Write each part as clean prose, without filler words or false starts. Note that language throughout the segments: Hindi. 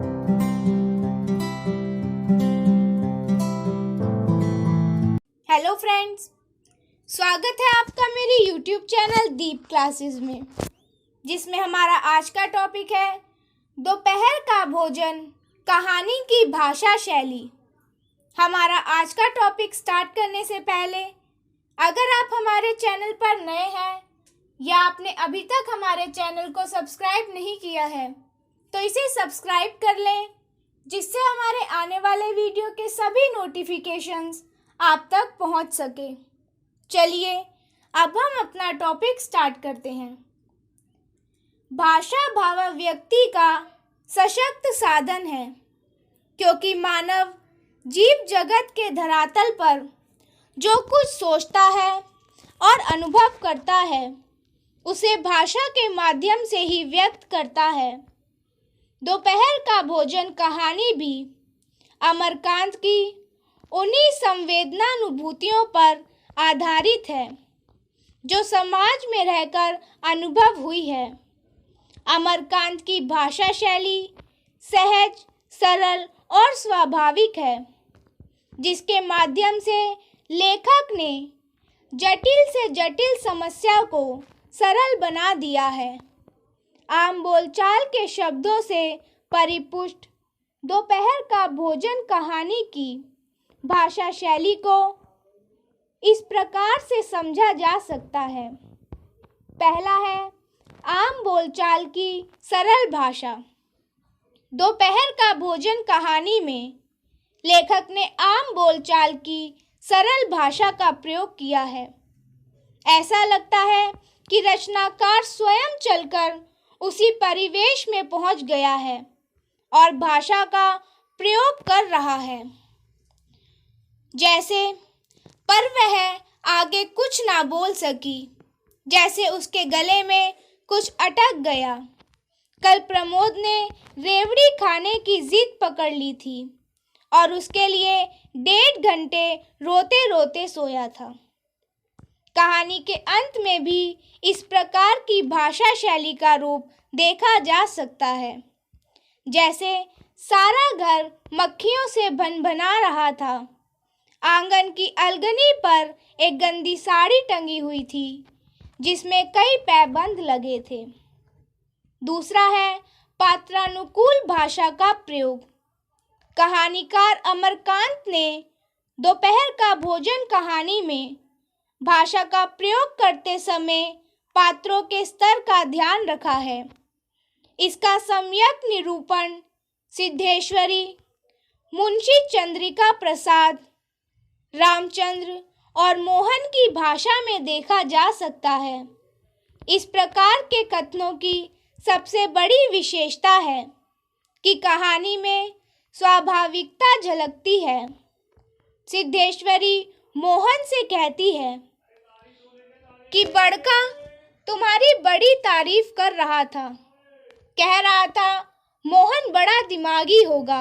हेलो फ्रेंड्स, स्वागत है आपका मेरे YouTube चैनल दीप क्लासेस में, जिसमें हमारा आज का टॉपिक है दोपहर का भोजन, कहानी की भाषा शैली। हमारा आज का टॉपिक स्टार्ट करने से पहले अगर आप हमारे चैनल पर नए हैं या आपने अभी तक हमारे चैनल को सब्सक्राइब नहीं किया है तो इसे सब्सक्राइब कर लें, जिससे हमारे आने वाले वीडियो के सभी नोटिफिकेशंस आप तक पहुंच सके। चलिए अब हम अपना टॉपिक स्टार्ट करते हैं। भाषा भावाभिव्यक्ति का सशक्त साधन है, क्योंकि मानव जीव जगत के धरातल पर जो कुछ सोचता है और अनुभव करता है उसे भाषा के माध्यम से ही व्यक्त करता है। दोपहर का भोजन कहानी भी अमरकांत की उन्हीं संवेदनानुभूतियों पर आधारित है जो समाज में रहकर अनुभव हुई है। अमरकांत की भाषा शैली सहज, सरल और स्वाभाविक है, जिसके माध्यम से लेखक ने जटिल से जटिल समस्या को सरल बना दिया है। आम बोलचाल के शब्दों से परिपुष्ट दोपहर का भोजन कहानी की भाषा शैली को इस प्रकार से समझा जा सकता है। पहला है आम बोलचाल की सरल भाषा। दोपहर का भोजन कहानी में लेखक ने आम बोलचाल की सरल भाषा का प्रयोग किया है। ऐसा लगता है कि रचनाकार स्वयं चलकर उसी परिवेश में पहुंच गया है और भाषा का प्रयोग कर रहा है। जैसे पर वह आगे कुछ ना बोल सकी, जैसे उसके गले में कुछ अटक गया। कल प्रमोद ने रेवड़ी खाने की जिद पकड़ ली थी और उसके लिए 1.5 घंटे रोते रोते सोया था। कहानी के अंत में भी इस प्रकार की भाषा शैली का रूप देखा जा सकता है। जैसे सारा घर मक्खियों से भनभना रहा था। आंगन की अलगनी पर एक गंदी साड़ी टंगी हुई थी, जिसमें कई पैबंद लगे थे। दूसरा है पात्रानुकूल भाषा का प्रयोग। कहानीकार अमरकांत ने दोपहर का भोजन कहानी में भाषा का प्रयोग करते समय पात्रों के स्तर का ध्यान रखा है। इसका सम्यक निरूपण सिद्धेश्वरी, मुंशी चंद्रिका प्रसाद, रामचंद्र और मोहन की भाषा में देखा जा सकता है। इस प्रकार के कथनों की सबसे बड़ी विशेषता है कि कहानी में स्वाभाविकता झलकती है। सिद्धेश्वरी मोहन से कहती है कि बड़का तुम्हारी बड़ी तारीफ कर रहा था, कह रहा था मोहन बड़ा दिमागी होगा,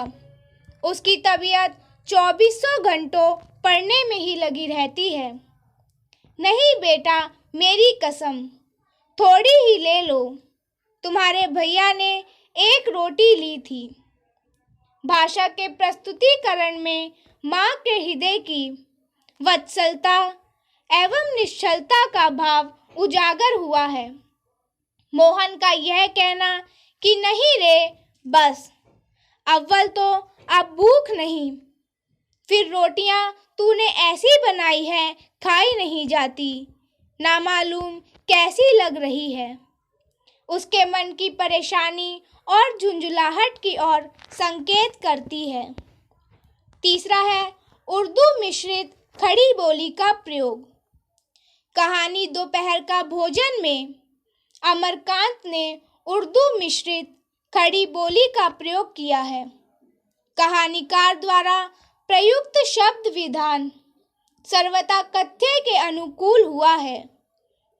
उसकी तबीयत 2400 घंटों पढ़ने में ही लगी रहती है। नहीं बेटा, मेरी कसम, थोड़ी ही ले लो, तुम्हारे भैया ने 1 रोटी ली थी। भाषा के प्रस्तुतिकरण में माँ के हृदय की वत्सलता एवं निश्चलता का भाव उजागर हुआ है। मोहन का यह कहना कि नहीं रे, बस अव्वल तो अब भूख नहीं, फिर रोटियां तूने ऐसी बनाई है खाई नहीं जाती, ना मालूम कैसी लग रही है, उसके मन की परेशानी और झुंझुलाहट की ओर संकेत करती है। तीसरा है उर्दू मिश्रित खड़ी बोली का प्रयोग। कहानी दोपहर का भोजन में अमरकांत ने उर्दू मिश्रित खड़ी बोली का प्रयोग किया है। कहानीकार द्वारा प्रयुक्त शब्द विधान सर्वथा कथ्य के अनुकूल हुआ है।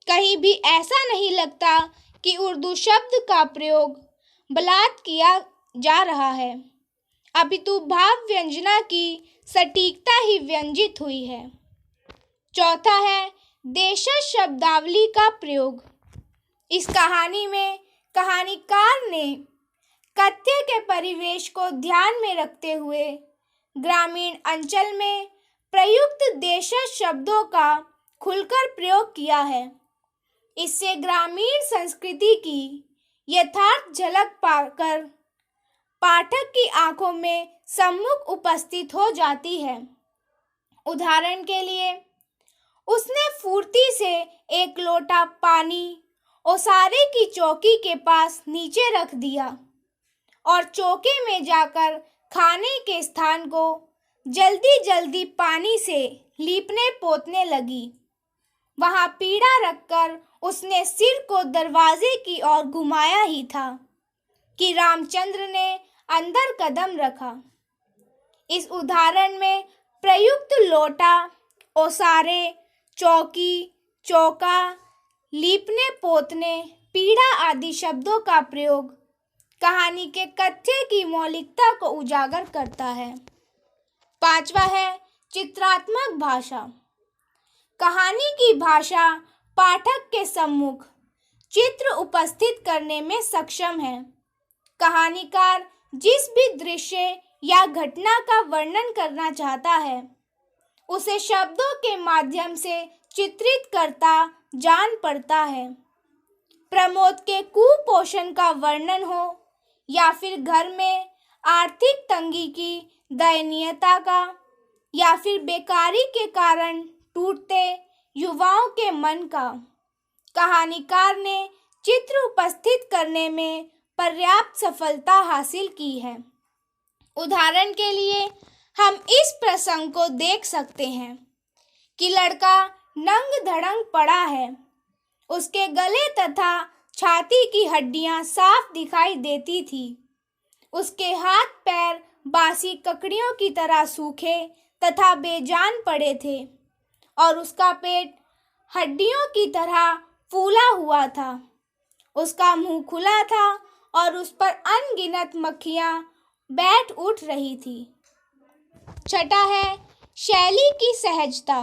कहीं भी ऐसा नहीं लगता कि उर्दू शब्द का प्रयोग बलात् किया जा रहा है, अपितु भाव व्यंजना की सटीकता ही व्यंजित हुई है। चौथा है देशज शब्दावली का प्रयोग। इस कहानी में कहानीकार ने कथ्य के परिवेश को ध्यान में रखते हुए ग्रामीण अंचल में प्रयुक्त देशज शब्दों का खुलकर प्रयोग किया है। इससे ग्रामीण संस्कृति की यथार्थ झलक पाकर पाठक की आंखों में सम्मुख उपस्थित हो जाती है। उदाहरण के लिए, उसने फुर्ती से एक लोटा पानी ओसारे की चौकी के पास नीचे रख दिया और चौके में जाकर खाने के स्थान को जल्दी जल्दी पानी से लीपने पोतने लगी। वहां पीढ़ा रखकर उसने सिर को दरवाजे की ओर घुमाया ही था कि रामचंद्र ने अंदर कदम रखा। इस उदाहरण में प्रयुक्त लोटा, ओसारे, चौकी, चौका, लीपने पोतने, पीढ़ा आदि शब्दों का प्रयोग कहानी के कथ्य की मौलिकता को उजागर करता है। पांचवा है चित्रात्मक भाषा। कहानी की भाषा पाठक के सम्मुख चित्र उपस्थित करने में सक्षम है। कहानीकार जिस भी दृश्य या घटना का वर्णन करना चाहता है, उसे शब्दों के माध्यम से चित्रित करता जान पड़ता है। प्रमोद के कुपोषण का वर्णन हो या फिर घर में आर्थिक तंगी की दयनीयता का, या फिर बेकारी के कारण टूटते युवाओं के मन का, कहानीकार ने चित्र उपस्थित करने में पर्याप्त सफलता हासिल की है। उदाहरण के लिए हम इस प्रसंग को देख सकते हैं कि लड़का नंग धड़ंग पड़ा है। उसके गले तथा छाती की हड्डियां साफ दिखाई देती थी। उसके हाथ पैर बासी ककड़ियों की तरह सूखे तथा बेजान पड़े थे और उसका पेट हड्डियों की तरह फूला हुआ था। उसका मुंह खुला था और उस पर अनगिनत मक्खियां बैठ उठ रही थी। छठा है शैली की सहजता।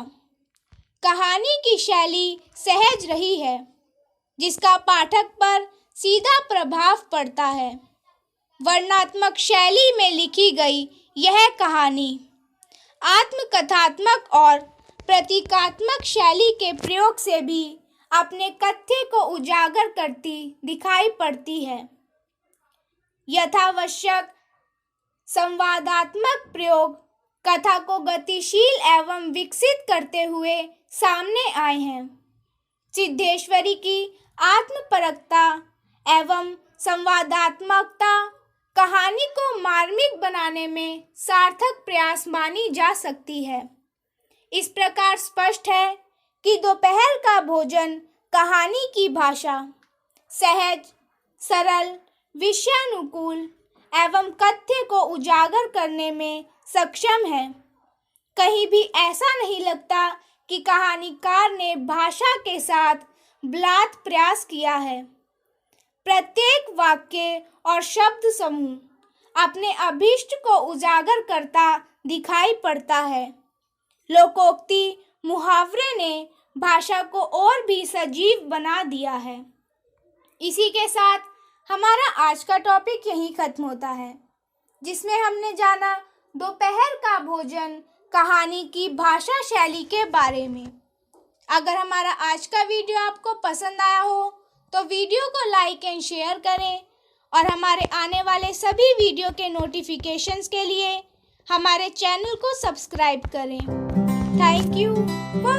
कहानी की शैली सहज रही है, जिसका पाठक पर सीधा प्रभाव पड़ता है। वर्णनात्मक शैली में लिखी गई यह कहानी आत्मकथात्मक और प्रतीकात्मक शैली के प्रयोग से भी अपने कथ्य को उजागर करती दिखाई पड़ती है। यथावश्यक संवादात्मक प्रयोग कथा को गतिशील एवं विकसित करते हुए सामने आए हैं। सिद्धेश्वरी की आत्मपरकता एवं संवादात्मकता कहानी को मार्मिक बनाने में सार्थक प्रयास मानी जा सकती है। इस प्रकार स्पष्ट है कि दोपहर का भोजन कहानी की भाषा सहज, सरल, विषयानुकूल एवं कथ्य को उजागर करने में सक्षम है। कहीं भी ऐसा नहीं लगता कि कहानीकार ने भाषा के साथ बलात् प्रयास किया है। प्रत्येक वाक्य और शब्द समूह अपने अभीष्ट को उजागर करता दिखाई पड़ता है। लोकोक्ति मुहावरे ने भाषा को और भी सजीव बना दिया है। इसी के साथ हमारा आज का टॉपिक यहीं खत्म होता है, जिसमें हमने जाना दोपहर का भोजन कहानी की भाषा शैली के बारे में। अगर हमारा आज का वीडियो आपको पसंद आया हो तो वीडियो को लाइक एंड शेयर करें और हमारे आने वाले सभी वीडियो के नोटिफिकेशंस के लिए हमारे चैनल को सब्सक्राइब करें। Thank you for